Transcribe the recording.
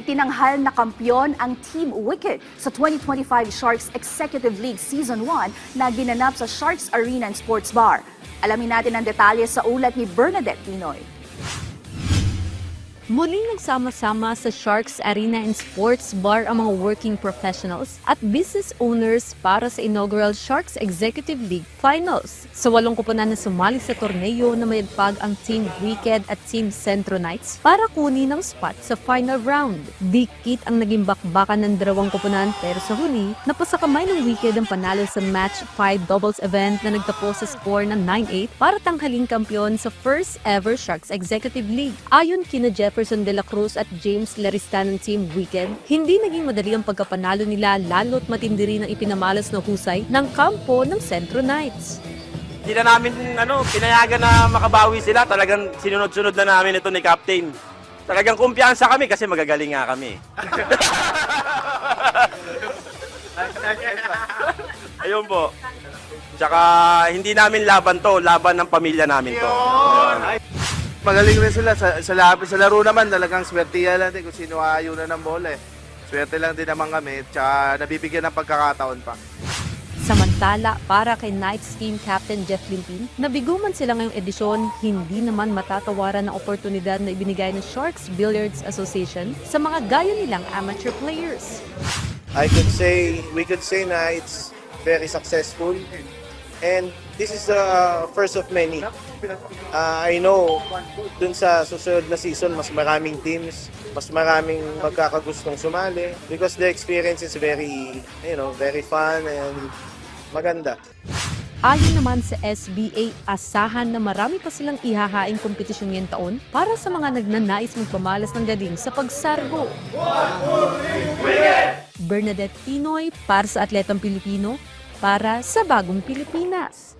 Itinanghal na kampyon ang Team Wicked sa 2025 Sharks Executive League Season 1 na ginanap sa Sharks Arena and Sports Bar. Alamin natin ang detalye sa ulat ni Bernadette Pinoy. Muling nagsama-sama sa Sharks Arena and Sports Bar ang mga working professionals at business owners para sa inaugural Sharks Executive League Finals. Sa 8 koponan na sumali sa torneo na mayagpag ang Team Wicked at Team Centro Knights para kunin ang spot sa final round. Dikit ang naging bakbakan ng 2 koponan pero sa huli, napasakamay ng Wicked ang panalo sa Match 5 doubles event na nagtapos sa score ng 9-8 para tanghaling kampyon sa first ever Sharks Executive League. Ayon kina Jefferson de la Cruz at James Laristan ng Team Wicked, hindi naging madali ang pagkapanalo nila lalo't matindi rin ang ipinamalas na husay ng kampo ng Centro Knights. Hindi na namin pinayagan na makabawi sila. Talagang sinunod-sunod na namin ito ni Captain. Talagang kumpiyansa kami kasi magagaling nga kami. Ayun po. Tsaka hindi namin laban to, laban ng pamilya namin to. Magaling rin sila sa laro naman, talagang swertiya lang din kung sino ayunan ng bola eh. Swerte lang din naman kami, tsaka nabibigyan ng pagkakataon pa. Samantala, para kay Knights Team Captain Jeff Limpin, nabigo man sila ngayong edisyon, hindi naman matatawaran ng oportunidad na ibinigay ng Sharks Billiards Association sa mga gaya nilang amateur players. We could say na it's very successful and this is the first of many. I know dun sa susunod na season mas maraming teams, mas maraming magkakagustong sumali because the experience is very, very fun and maganda. Ayon naman sa SBA, asahan na marami pa silang ihahaing kompetisyon ngayong taon para sa mga nagnanais magpamalas ng galing sa pagsargo. Bernadette Pinoy para sa Atletang Pilipino, para sa Bagong Pilipinas.